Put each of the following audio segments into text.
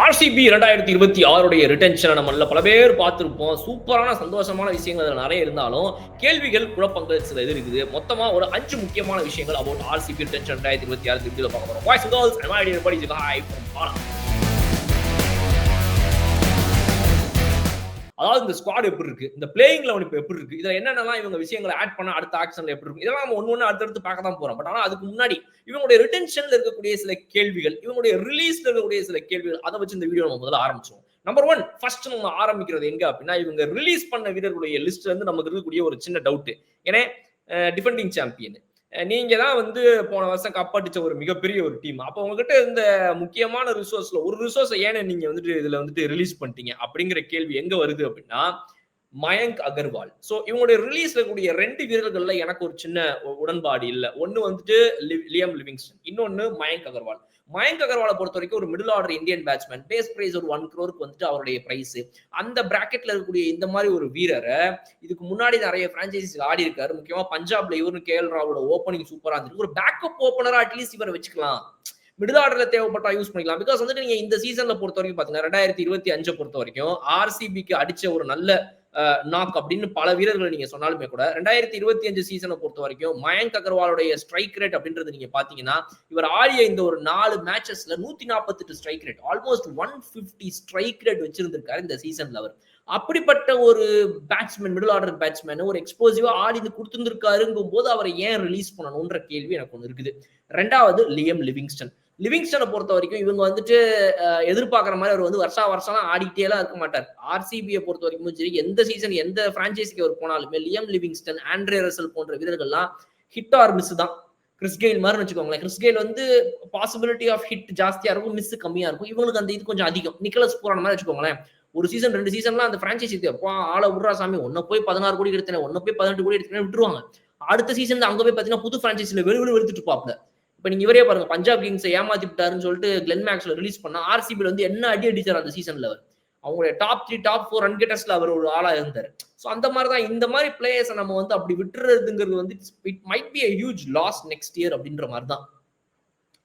RCB 2026 ரிட்டன்ஷனை நம்மள பல பேர் பார்த்திருப்போம். சூப்பரான சந்தோஷமான விஷயங்கள் அதில் நிறைய இருந்தாலும் கேள்விகள், குழப்பங்கள் சில இது இருக்குது. மொத்தமா ஒரு 5 முக்கியமான விஷயங்கள் அபவுட் ஆர்சிபி ரிட்டன்ஷன் 2026 திருப்தியில் பார்க்க போறோம். Boys and girls, and my dear buddies, hi from Ghana. அதாவது இந்த ஸ்குவாட் எப்படி இருக்கு, இந்த பிளேயிங் லெவன் இப்போ எப்படி இருக்கு, இதுல என்னென்னலாம் இவங்க விஷயங்களை ஆட் பண்ண அடுத்த ஆக்ஷன்ல எப்படி இருக்கு, இதெல்லாம் நம்ம ஒன்று அடுத்தடுத்து பார்க்க தான் போறோம். பட் ஆனால் அதுக்கு முன்னாடி இவங்களுடைய ரிட்டென்ஷன்ல இருக்கக்கூடிய சில கேள்விகள், இவங்களுடைய ரிலீஸ்ல இருக்கக்கூடிய சில கேள்விகள், அதை வச்சு இந்த வீடியோ நம்ம முதல்ல ஆரம்பிச்சோம். நம்பர் 1 ஃபர்ஸ்ட் நம்ம ஆரம்பிக்கிறது எங்க அப்படின்னா, இவங்க ரிலீஸ் பண்ண வீரர்களுடைய லிஸ்ட்ல இருந்து நமக்கு இருக்கக்கூடிய ஒரு சின்ன டவுட். ஏன்னா டிஃபெண்டிங் சாம்பியன் நீங்க தான் வந்து போன வருஷம் கப் அடிச்ச ஒரு மிகப்பெரிய ஒரு டீம். அப்போ உங்ககிட்ட இந்த முக்கியமான ரிசோர்ஸ்ல ஒரு ரிசோர்ஸ் ஏன்னு நீங்க வந்துட்டு இதுல வந்துட்டு ரிலீஸ் பண்ணிட்டீங்க அப்படிங்கிற கேள்வி எங்க வருது அப்படின்னா, மயங்க் அகர்வால். சோ இவங்களுடைய ரிலீஸ்ல கூடிய 2 வீரர்கள்ல எனக்கு ஒரு சின்ன உடன்பாடு இல்ல. ஒன்னு வந்துட்டு லியம் லிவிங்ஸ்டன், இன்னொன்னு மயங்க் அகர்வால். மயங்க் அகர்வாலை பொறுத்த வரைக்கும் ஒரு middle order Indian batsman, base price ஒரு 1 crore வந்துட்டு அவருடைய பிரைஸ். அந்த பிராக்கெட்ல இருக்கக்கூடிய இந்த மாதிரி ஒரு வீரரை இதுக்கு முன்னாடி நிறைய பிரான்சைசிஸ் ஆடி இருக்காரு. முக்கியமா பஞ்சாப்ல இவரு கேஎல் ராவோட ஓப்பனிங் சூப்பரா இருந்துருக்கு. ஒரு பேக்கப் ஓப்பனரா அட்லீஸ்ட் இவரை வச்சுக்கலாம், மிடில் ஆர்டர்ல தேவைப்பட்டா யூஸ் பண்ணிக்கலாம். பிகாஸ் வந்துட்டு நீங்க இந்த சீசன்ல பொறுத்த வரைக்கும் பாத்தீங்கன்னா 2025 பொறுத்த வரைக்கும் ஆர்சிபிக்கு அடிச்ச ஒரு நல்ல நாக் அப்படின்னு பல வீரர்களை நீங்க சொன்னாலுமே கூட 2025 சீசனை பொறுத்த வரைக்கும் மயங்க் அகர்வாலுடைய ஸ்ட்ரைக் ரேட் அப்படின்றது நீங்க பாத்தீங்கன்னா, இவர் ஆடிய இந்த ஒரு 4 மேட்சஸ்ல 148 strike rate, almost 150 strike rate வச்சிருந்திருக்காரு இந்த சீசன்ல. அவர் அப்படிப்பட்ட ஒரு பேட்ஸ்மேன், மிடில் ஆர்டர் பேட்ஸ்மேன், ஒரு எக்ஸ்போசிவா ஆடி கொடுத்திருந்திருக்காருங்கும் போது அவரை ஏன் ரிலீஸ் பண்ணணும்ன்ற கேள்வி எனக்கு ஒன்று இருக்குது. ரெண்டாவது லியம் லிவிங்ஸ்டன். லிவிங்ஸ்டனை பொறுத்த வரைக்கும் இவங்க வந்துட்டு எதிர்பார்க்குற மாதிரி அவர் வந்து வருஷம் ஆடிக்கிட்டே எல்லாம் இருக்க மாட்டார். ஆர்சிபியை பொறுத்த வரைக்கும் சரி, எந்த சீசன் எந்த பிரான்சைஸிக்கு அவர் போனாலுமே லியம் லிவிங்ஸ்டன், ஆண்ட்ரே ரசல் போன்ற வீரர்கள்லாம் ஹிட் ஆர் மிஸ் தான். கிறிஸ் கெயில் மாதிரி வச்சுக்கோங்களேன். கிறிஸ் கெயில் வந்து பாசிபிலிட்டி ஆஃப் ஹிட் ஜாஸ்தியா இருக்கும், மிஸ் கம்மியா இருக்கும். இவங்களுக்கு அந்த இது கொஞ்சம் அதிகம். நிக்கலஸ் பூரான் மாதிரி வச்சுக்கோங்களேன். ஒரு சீசன் 2 சீசன்லாம் அந்த பிரான்சைசி ஆள விடுறா சாமி, ஒன்ன போய் 16 கோடி எடுத்தேன், ஒன்ன போய் 18 கோடி எடுத்தேன் விட்டுருவாங்க. அடுத்த சீசன் அங்க போய் பாத்தீங்கன்னா புது பிரான்சைசில வெளுத்துட்டு பாப்பல. இப்ப நீங்க இவரே பாருங்க, பஞ்சாப் கிங்ஸை ஏமாத்தி விட்டாருன்னு சொல்லிட்டு கிளென் மேக்ஸ்வெல் ரிலீஸ் பண்ணா ஆர்சிபில வந்து என்ன அடி அடிச்சார் அந்த சீசன்ல. அவர் அவங்களுடைய டாப் 3 டாப் 4 ரன் கெட்டர்ஸ்ல அவர் ஒரு ஆளா இருந்தாரு. சோ அந்த மாதிரி தான் இந்த மாதிரி பிளேயர்ஸை நம்ம வந்து அப்படி விட்டுறதுங்கிறது வந்து it might be a huge loss next year அப்படின்ற மாதிரி தான்.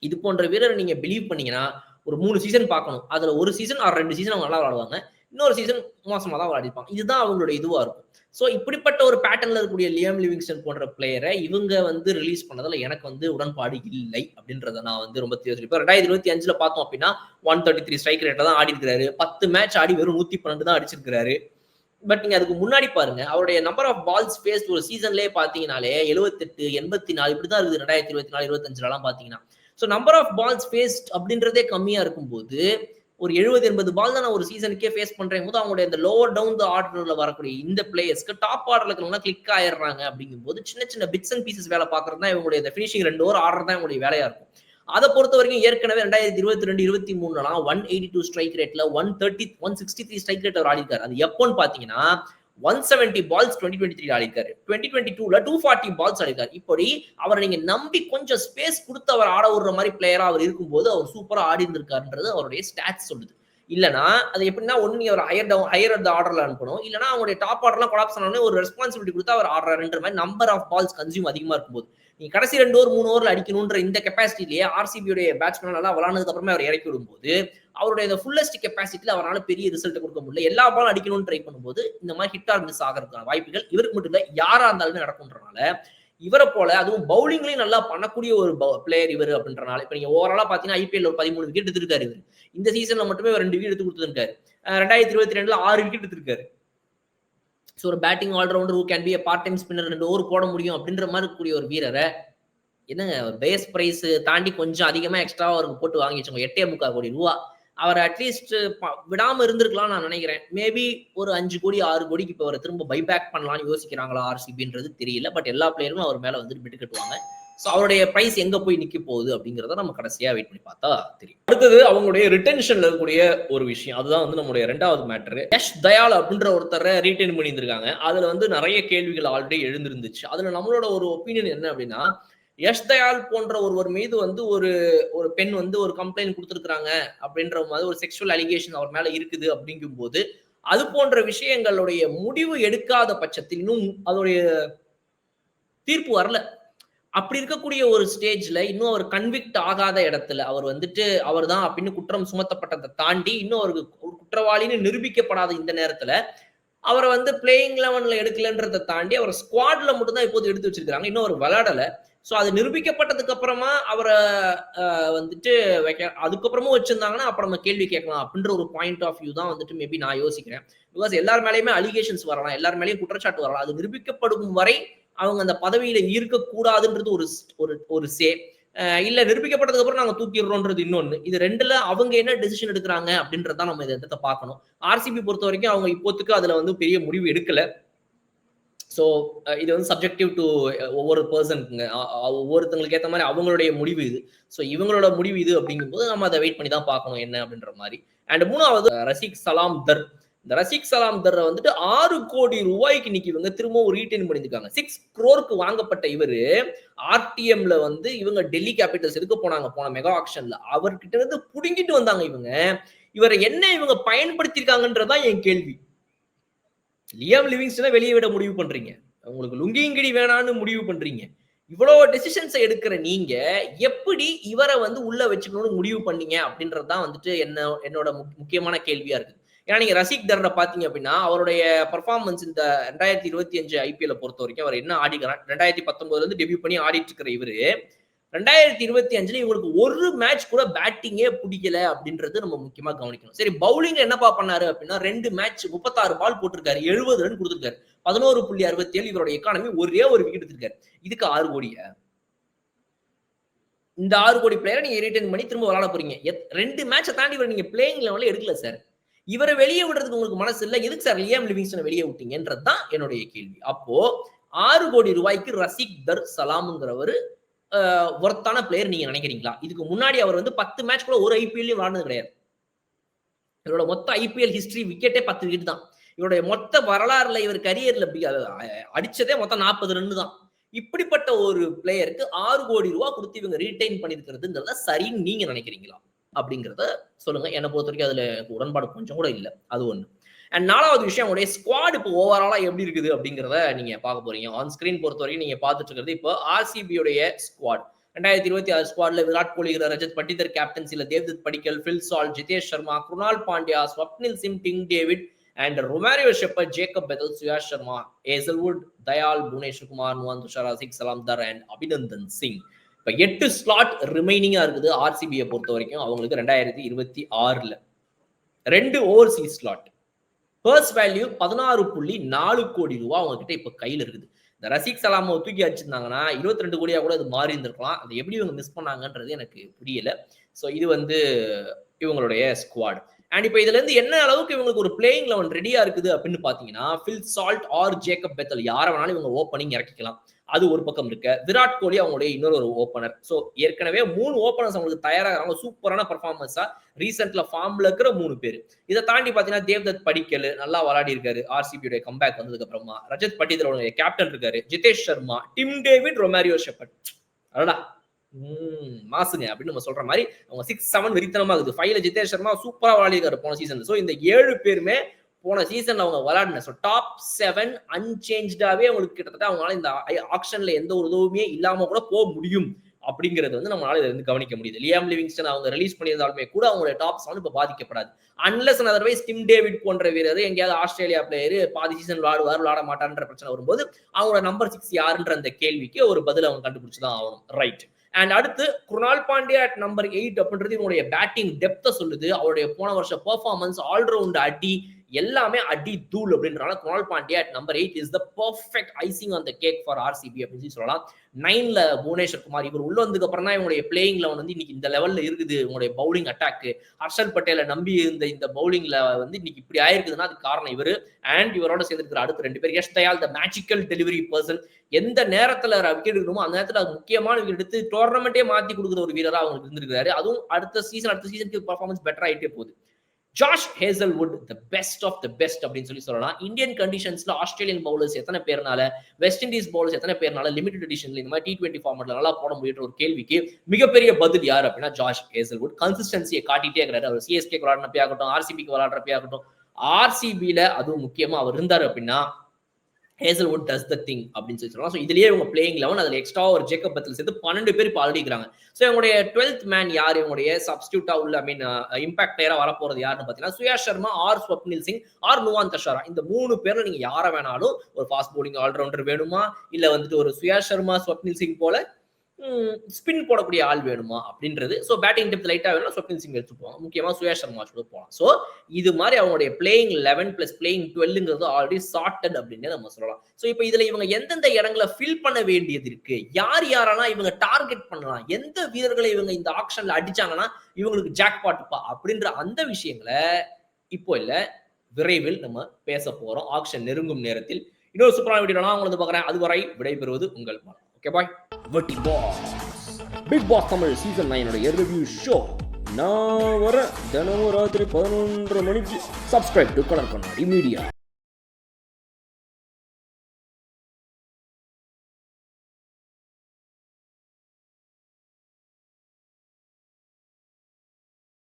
இது போன்ற வீரரை நீங்க பிலீவ் பண்ணீங்கன்னா ஒரு 3 சீசன் பார்க்கணும். அதுல ஒரு சீசன் ஆர் 2 சீசன் அவங்க நல்லா விளையாடுவாங்க, இன்னொரு சீசன் மோசமா தான் விளையாடிப்பாங்க. இதுதான் அவங்களுடைய இதுவா இருக்கும். சோ இப்படிப்பட்ட ஒரு பேட்டர்ன்ல இருக்கக்கூடிய லியம் லிவிங்ஸ்டன் போன்ற பிளேயரை இவங்க வந்து ரிலீஸ் பண்ணதுல எனக்கு வந்து உடன்பாடு இல்லை அப்படின்றத நான் வந்து ரொம்ப தெரிவிப்பேன். 2025 பார்த்தோம் அப்படின்னா 133 ஸ்ட்ரைக் ரேட்ல தான் ஆடி இருக்காரு. 10 மேட்ச் ஆடி வெறும் 112 தான் அடிச்சிருக்காரு. பட் நீங்க அதுக்கு முன்னாடி பாருங்க, அவருடைய நம்பர் ஆஃப் பால்ஸ் ஃபேஸ்ட் ஒரு சீசன்லயே பாத்தீங்கன்னாலே 78, 84 இப்படிதான் இருக்குது 2024, 25 பாத்தீங்கன்னா. So number of balls faced அப்படின்றதே கம்மியா இருக்கும்போது ஒரு 70-80 பால் தான் நான் ஒரு சீசனுக்கே ஃபேஸ் பண்றேன் போது அவங்களுடைய இந்த லோவர் டவுன் த ஆர்டர்ல வரக்கூடிய இந்த பிளேயர்ஸ்க்கு டாப் ஆர்டர்ல இருக்கிறவங்க கிளிக் ஆயிடுறாங்க. அப்படிங்கும்போது சின்ன சின்ன பிட்ஸ் அண்ட் பீசஸ் வேலை பார்க்கறது தான் இவங்களுடைய ஃபினிஷிங் 2 ஓவர் ஆர்டர் தான் இவங்களுடைய வேலையா இருக்கும். அதை பொறுத்த வரைக்கும் ஏற்கனவே 2022-23 182 ஸ்ட்ரைக் ரேட்ல 163 ஸ்ட்ரைக் ரேட் அவர் ஆடி இருக்காரு. அது எப்போன்னு பாத்தீங்கன்னா 170 பால்ஸ் 2023 ஆடிருக்காரு. 2022ல 240 பால்ஸ் ஆடிருக்காரு. இப்படி அவரை நீங்க நம்பி கொஞ்சம் ஸ்பேஸ் கொடுத்து அவர் ஆட விடுற மாதிரி பிளேயரா அவர் இருக்கும்போது அவர் சூப்பரா ஆடி இருந்திருக்காருன்றது அவருடைய ஸ்டாட்ஸ் சொல்லுது. இல்லனா அது எப்படின்னா ஒன்னு நீ அவர் ஹையர் ஆர்டர்ல அனுப்பணும், இல்லனா அவங்களுடைய டாப் ஆர்டர்லாம் கொலாப்ஸ் ஆனோடனே ஒரு ரெஸ்பான்சிபிலிட்டி கொடுத்து அவர் ஆடுறாருன்ற மாதிரி நம்பர் ஆஃப் பால்ஸ் கன்சியூம் அதிகமா இருக்கும்போது நீ கடைசி 2 ஓவர் 3 ஓவர்ல அடிக்கணும்ன்ற இந்த கெப்பாசிட்டிலேயே ஆர்சிபியுடைய பேட்ஸ்மேன் நல்லா விளாண்டதுக்கு அப்புறமே அவர் இறக்கி விடும்போது அவருடைய இந்த ஃபுல்லஸ்ட் கெப்பாசிட்டியில அவரால் பெரிய ரிசல்ட் கொடுக்க முடியல. எல்லா பாலும் அடிக்கணும்னு ட்ரை பண்ணும்போது இந்த மாதிரி ஹிட் ஆர் மிஸ் ஆகிறதுக்கான வாய்ப்புகள் இவருக்கு மட்டும் இல்ல யாரா இருந்தாலுமே நடக்கும்ன்றனால இவரை போல அதுவும் பவுலிங்லயும் நல்லா பண்ணக்கூடிய ஒரு பிளேயர் இவர் அப்படின்றனால இப்ப நீங்க ஓவராலா பாத்தீங்கன்னா ஐபிஎல் ஒரு 13 விக்கெட் எடுத்திருக்காரு. இவர் இந்த சீசன்ல மட்டுமே 2 விக்கெட் எடுத்து கொடுத்துருக்காரு. 2022ல 6 விக்கெட் எடுத்திருக்காரு. ஸோ ஒரு batting allrounder who can be a part time spinner, 2 over போட முடியும் அப்படின்ற மாதிரி இருக்கக்கூடிய ஒரு வீரரை என்னங்க பேஸ் பிரைஸ் தாண்டி கொஞ்சம் அதிகமா எக்ஸ்ட்ரா அவருக்கு போட்டு வாங்கி வச்சோங்க 8.25 கோடி ரூபா. அவர் அட்லீஸ்ட் விடாம இருந்திருக்கலாம் நான் நினைக்கிறேன். மேபி ஒரு 5 கோடி 6 கோடிக்கு இப்ப அவரை திரும்ப பைபேக் பண்ணலாம்னு யோசிக்கிறாங்களா ஆர்சிபின்றது தெரியல. பட் எல்லா பிளேயரும் அவர் மேல வந்து பிட்டு கட்டுவாங்க. ஸோ அவருடைய பிரைஸ் எங்க போய் நிக்க போகுது அப்படிங்கிறத நம்ம கடைசியா வெயிட் பண்ணி பார்த்தா தெரியும். அடுத்தது அவங்களுடைய ரிட்டென்ஷன்ல இருக்கக்கூடிய ஒரு விஷயம், அதுதான் வந்து நம்மளுடைய 2வது மேட்டர். யஷ் தயால் அப்படின்ற ஒருத்தரை ரீட்டைன் பண்ணியிருந்திருக்காங்க. அதுல வந்து நிறைய கேள்விகள் ஆல்ரெடி எழுந்திருந்துச்சு. அதுல நம்மளோட ஒரு ஒப்பீனியன் என்ன அப்படின்னா, யஷ் தயால் போன்ற ஒருவர் மீது வந்து ஒரு பெண் வந்து ஒரு கம்ப்ளைண்ட் கொடுத்திருக்காங்க அப்படின்ற மாதிரி ஒரு செக்ஷுவல் அலிகேஷன் அவர் மேல இருக்குது. அப்படிங்கும் போது அது போன்ற விஷயங்களுடைய முடிவு எடுக்காத பட்சத்தில் இன்னும் அதோடைய தீர்ப்பு வரல. அப்படி இருக்கக்கூடிய ஒரு ஸ்டேஜ்ல இன்னும் அவர் கன்விக்ட் ஆகாத இடத்துல அவர் வந்துட்டு அவர் தான் அப்படின்னு குற்றம் சுமத்தப்பட்டதை தாண்டி இன்னும் அவருக்கு ஒரு குற்றவாளின்னு நிரூபிக்கப்படாத இந்த நேரத்துல அவரை வந்து பிளேயிங் 11ல எடுக்கலன்றதை தாண்டி அவர் ஸ்குவாட்ல மட்டும் தான் இப்போது எடுத்து வச்சிருக்காங்க. இன்னும் அவர் விளையாடல. ஸோ அது நிரூபிக்கப்பட்டதுக்கு அப்புறமா அவரை வந்துட்டு அதுக்கப்புறமும் வச்சிருந்தாங்கன்னா அப்புறம் நம்ம கேள்வி கேட்கலாம் அப்படின்ற ஒரு பாயிண்ட் ஆஃப் வியூ தான் வந்துட்டு மேபி நான் யோசிக்கிறேன். பிகாஸ் எல்லார் மேலேயுமே அலிகேஷன்ஸ் வரலாம், எல்லார் மேலேயும் குற்றச்சாட்டு வரலாம். அது நிரூபிக்கப்படும் வரை அவங்க அந்த பதவியில இருக்கக்கூடாதுன்றது ஒரு சே இல்ல நிரூபிக்கப்பட்டதுக்கு அப்புறம் நாங்க தூக்கிடுறோம்ன்றது இன்னொன்னு. இது ரெண்டுல அவங்க என்ன டெசிஷன் எடுக்கிறாங்க அப்படின்றத நம்ம இந்த இடத்த பார்க்கணும். ஆர்சிபி பொறுத்த வரைக்கும் அவங்க இப்போத்துக்கு அதுல வந்து பெரிய முடிவு எடுக்கல. ஸோ இது வந்து சப்ஜெக்டிவ் டு ஒவ்வொரு பர்சனுக்குங்க. ஒவ்வொருத்தங்களுக்கு ஏற்ற மாதிரி அவங்களுடைய முடிவு இது. ஸோ இவங்களோட முடிவு இது அப்படிங்கும்போது நம்ம அதை வெயிட் பண்ணி தான் பார்க்கணும் என்ன அப்படின்ற மாதிரி. அண்ட் 3வது ரசிக் சலாம் தர். இந்த ரசிக் சலாம் தர் வந்துட்டு 6 கோடி ரூபாய்க்கு இன்னைக்கு இவங்க திரும்பவும் ரீட்டைன் பண்ணியிருக்காங்க. 6 crore வாங்கப்பட்ட இவரு ஆர்டிஎம்ல வந்து இவங்க டெல்லி கேபிட்டல்ஸ் எடுக்க போனாங்க போன மெகா ஆக்ஷன்ல. அவர்கிட்ட இருந்து புடுங்கிட்டு வந்தாங்க இவங்க. இவரை என்ன இவங்க பயன்படுத்திருக்காங்கன்றதான் என் கேள்வி. லியாம் லிவிங்ஸ்டனை வெளியே விட முடிவு பண்றீங்க, உங்களுக்கு லுங்கிங்கிடி வேணான்னு முடிவு பண்றீங்க. இவ்வளவு டெசிஷன்ஸை எடுக்கிற நீங்க எப்படி இவரை வந்து உள்ள வச்சுக்கணும்னு முடிவு பண்ணீங்க அப்படின்றதுதான் வந்துட்டு என்னோட முக்கியமான கேள்வியா இருக்கு. ஏன்னா நீங்க ரசிக் தர்ரை பாத்தீங்க அப்படின்னா அவருடைய பர்ஃபார்மன்ஸ் இந்த 2025 ஐபிஎல் பொறுத்த வரைக்கும் அவர் என்ன ஆடிக்கிறார், 2019 இருந்து டெபியூ பண்ணி ஆடிட்டு இருக்கிற இவரு 2025 இவங்களுக்கு ஒரு மேட்ச் கூட பேட்டிங்கே பிடிக்கல அப்படின்றது நம்ம முக்கியமா கவனிக்கணும். சரி, பவுலிங் என்னப்பா பண்ணாரு அப்படின்னா 2 மேட்ச் 36 பால் போட்டிருக்காரு, 70 ரன் கொடுத்திருக்காரு, 11.67 இவருடைய எக்கானமி, ஒரே ஒரு விக்கெட் எடுத்திருக்காரு. இதுக்கு 6 கோடிய இந்த 6 கோடி பிளேயரை நீங்க ரீட்டைன் பண்ணி திரும்ப விளையாட போறீங்க. 2 மேட்சை தாண்டி இவர் நீங்க பிளேயிங் லெவல்ல எடுக்கல சார். இவரை வெளியே விடுறதுக்கு உங்களுக்கு மனசு இல்ல, எதுக்கு சார் லியாம் லிவிங்ஸ்டனை வெளியே விட்டீங்கன்றதுதான் என்னுடைய கேள்வி. அப்போ 6 கோடி ரூபாய்க்கு ரசிக் தர் சலாம்ங்கிறவர் ஒர்த்தான பிளேயர் நீங்க நினைக்கிறீங்களா? இதுக்கு முன்னாடி அவர் வந்து 10 மேட்ச் கூட ஒரு ஐபிஎல்லையும் விளையாடுனது கிடையாது. இவரோட மொத்த ஐபிஎல் ஹிஸ்டரி விக்கெட்டே 10 விக்கெட் தான். இவருடைய மொத்த வரலாறுல இவர் கரியர்ல அடிச்சதே மொத்தம் 40 ரன் தான். இப்படிப்பட்ட ஒரு பிளேயருக்கு 6 கோடி ரூபாய் கொடுத்து இவங்க ரீடைன் பண்ணிருக்கிறதுங்கிறத சரின்னு நீங்க நினைக்கிறீங்களா அப்படிங்கிறத சொல்லுங்க. என்னை பொறுத்த வரைக்கும் அதுல உடன்பாடு கொஞ்சம் கூட இல்லை. அது ஒண்ணு. அண்ட் 4வது விஷயம், உங்களுடைய ஸ்குவாட் இப்போ ஓவராலா எப்படி இருக்குது அப்படிங்கிறத நீங்க பார்க்க போறீங்க. ஆன் ஸ்கிரீன் பொறுத்த வரைக்கும் நீங்க பார்த்துட்டு இருக்கிறது இப்போ ஆர்சிபியுடைய ஸ்குவாட். 2026 ஸ்குவாட்ல விராட் கோலி, ரஜத் பட்டிதர் கேப்டன்சில Devdutt Padikkal, Phil Salt, Jitesh Sharma, Krunal Pandya, Swapnil Singh, Tim David and Romario Shepherd, Jacob Bethell, Suyash Sharma, Hazlewood, Dayal, Bhuvneshwar Kumar, Nuwan Thushara, Rasikh Salam Dar and Abhinandan Singh. இப்ப 8 ஸ்லாட் ரிமைனிங்கா இருக்குது ஆர்சிபியை பொறுத்த வரைக்கும் அவங்களுக்கு 2026ல 2 ஓவர்சீஸ் ஸ்லாட். பர்ஸ் வேல்யூ 16.4 கோடி ரூபாய் அவங்க கிட்ட இப்ப கையில இருக்குது. இந்த ரசிக் சலாமை தூக்கி அடிச்சிருந்தாங்கன்னா 22 கோடியா கூட அது மாறி இருந்திருக்கலாம். அது எப்படி இவங்க மிஸ் பண்ணாங்கன்றது எனக்கு புரியல. சோ இது வந்து இவங்களுடைய ஸ்குவாட். அண்ட் இப்போ இதுல இருந்து என்ன அளவுக்கு இவங்களுக்கு ஒரு பிளேயிங் 11 ரெடியா இருக்குது அப்படின்னு பாத்தீங்கன்னா, Phil Salt or Jacob Bethell யாரை வேணாலும் இவங்க ஓப்பனிங் இறக்கிக்கலாம். அது ஒரு பக்கம் இருக்கு. விராட் கோலி அவங்களுடைய இன்னொரு ஓப்பனர். சோ ஏற்கனவே 3 ஓப்பனர்ஸ் அவங்களுக்கு தயாராகிறாங்க. சூப்பரான பர்ஃபார்மன்ஸா ரீசென்ட்ல ஃபார்ம்ல இருக்கிற 3 பேர். இதை தாண்டி பாத்தீங்கன்னா தேவ்தத் படிக்கல் நல்லா விளையாடி இருக்காரு ஆர்சிபியோட கம்பேக் வந்ததுக்கு அப்புறமா. ரஜத் பட்டிதர் அவங்களுடைய கேப்டன் இருக்காரு. Jitesh Sharma, Tim David, Romario shepherd. அடடா மாசுங்க அப்படின்னு நம்ம சொல்ற மாதிரி அவங்க 6-7 வெறித்தனமா இருக்குது. 5ல ஜிதேஷ் சர்மா சூப்பரா விளையாடி இருக்காரு போன சீசன். சோ இந்த 7 பேருமே போன சீசன்ல அவங்க விளையாடின டாப் 7 அன்சேஞ்ச்டாவே அவங்களுக்கு கிட்டத்தட்ட அவங்களால இந்த ஆக்ஷன்ல எந்த ஒரு உதவியுமே இல்லாம கூட போக முடியும் அப்படிங்கிறது வந்து நம்மளால இதை வந்து கவனிக்க முடியுது. லியாம் லிவிங்ஸ்டன் அவங்க ரிலீஸ் பண்ணியிருந்தாலுமே கூட அவங்களுடைய டாப் 7 இப்ப பாதிக்கப்படாது. அன்லெஸ் அதர்வைஸ் டிம் டேவிட் போன்ற வீரர் எங்கேயாவது ஆஸ்திரேலியா பிளேயர் பாதி சீசன் விளையாட மாட்டான்ற பிரச்சனை வரும்போது அவங்களோட நம்பர் 6 யாருன்ற அந்த கேள்விக்கு ஒரு பதில் அவங்க கண்டுபிடிச்சுதான் ஆகணும். ரைட். அண்ட் அடுத்து குருணால் பாண்டியா அட் நம்பர் 8 அப்படின்றது இவங்களுடைய பேட்டிங் டெப்த சொல்லுது. அவருடைய போன வருஷம் பெர்ஃபார்மன்ஸ் ஆல்ரவுண்ட் அடி எல்லாமே அடி தூள் அப்படின்றனால Krunal Pandya at number 8 is the perfect icing on the cake for RCB அப்படின்னு சொல்லலாம். 9ல புவனேஸ்வர் குமார் இவர் உள்ள வந்ததுக்கு அப்புறம் தான் இவங்களுடைய பிளேயிங் லெவல் வந்து இன்னைக்கு இந்த லெவல்ல இருக்குது. உங்களுடைய பவுலிங் அட்டாக் ஹர்ஷல் பட்டேலை நம்பி இருந்த இந்த பவுலிங்ல வந்து இன்னைக்கு இப்படி ஆயிருக்குதுன்னா அதுக்கு காரணம் இவரு. அண்ட் இவரோட சேர்ந்துருக்கிற அடுத்த 2 பேர். Yash Dayal the magical delivery person. எந்த நேரத்துல விக்கெட் எடுக்கணுமோ அந்த நேரத்துல முக்கியமான விக்கெட் எடுத்து டோர்னமெண்டே மாத்தி கொடுக்குற ஒரு வீரரா அவங்களுக்கு இருந்திருக்காரு. அதுவும் அடுத்த சீசனுக்கு பர்ஃபார்மன்ஸ் பெட்டர் ஆயிட்டே போகுது. Josh Hazlewood the best of the best அப்படின்னு சொல்லலாம். இந்தியன் கண்டிஷன்ஸ்ல ஆஸ்திரேலியன் பவுலர்ஸ் எத்தனை பேர்னால, வெஸ்ட் இண்டீஸ் பவுலர்ஸ் எத்தனை பேர்னால லிமிடெட் எடிஷன்ல இந்த மாதிரி T20 ஃபார்மட்ல நல்லா போட முடியுன்ற ஒரு கேள்விக்கு மிகப்பெரிய பதில் யார் அப்படின்னா ஜாஷ் ஹேசல்வுட். கன்சிஸ்டன்சியை காட்டிட்டே இருக்கிறாரு. அவர் சிஎஸ்கேக்கு விளையாடுறப்பே ஆகட்டும், ஆர்சிபிக்கு விளையாடுறப்பே ஆகட்டும், ஆர்சிபியில அதுவும் முக்கியமா அவர் இருந்தாரு அப்படின்னா ஹேசல்வுட் டஸ் த திங் அப்படின்னு சொல்லலாம். ஸோ இதுலயே இவங்க பிளேயிங் 11 அதில் எக்ஸ்ட்ரா ஒரு ஜேக்கப் பெத்தல் சேர்த்து 12 பேர் இப்போ ஆல்ரெடி இருக்கிறாங்க. ஸோ இவங்களுடைய 12th மேன் யார், இவங்களுடைய சப்ஸ்டியூட்டா உள்ள ஐ மீன் இம்பாக்ட் பிளேயரா வரப்போறது யாருன்னு பார்த்தீங்கன்னா சுயாஷ் சர்மா ஆர் ஸ்வப்னில் சிங் ஆர் நுவான் தஷாரா. இந்த 3 பேர்ல நீங்க யாரை வேணாலும் ஒரு ஃபாஸ்ட் போலிங் ஆல்ரவுண்டர் வேணுமா, இல்ல வந்துட்டு ஒரு சுயாஷ் சர்மா ஸ்வப்னில் சிங் போல ஸ்பின் போடக்கூடிய ஆள் வேணுமா அப்படின்றது. ஸோ பேட்டிங் டெப்த் லைட்டா வேணும், ஸ்வப்னில் சிங் எடுத்து போவாங்க. முக்கியமா சுயாஷ் சர்மா கூட போகலாம். ஸோ இது மாதிரி அவங்களுடைய பிளேயிங் 11 பிளஸ் பிளேயிங் 12ங்கிறது ஆல்ரெடி சார்ட்டட் அப்படின்னு நம்ம சொல்லலாம். ஸோ இப்போ இதுல இவங்க எந்தெந்த இடங்களை ஃபில் பண்ண வேண்டியது இருக்கு, யார் யாரெல்லாம் இவங்க டார்கெட் பண்ணலாம், எந்த வீரர்களை இவங்க இந்த ஆக்ஷன்ல அடிச்சாங்கன்னா இவங்களுக்கு ஜாக்பாட்ப்பா அப்படின்ற அந்த விஷயங்களை இப்போ இல்ல விரைவில் நம்ம பேச போறோம் ஆக்ஷன் நெருங்கும் நேரத்தில். இன்னொரு சூப்பரான வீடியோ நான் உங்களுக்கு பார்க்குறேன். அதுவரை விடைபெறுவது உங்கள் பால். Okay bye. வட்டி பாஸ் Bigg Boss Tamil season 9 review show நான் வர தினமும் ராத்திரி 11:30 மணிக்கு. சப்ஸ்கிரைப் டு கலர் கண்ணாடி மீடியா.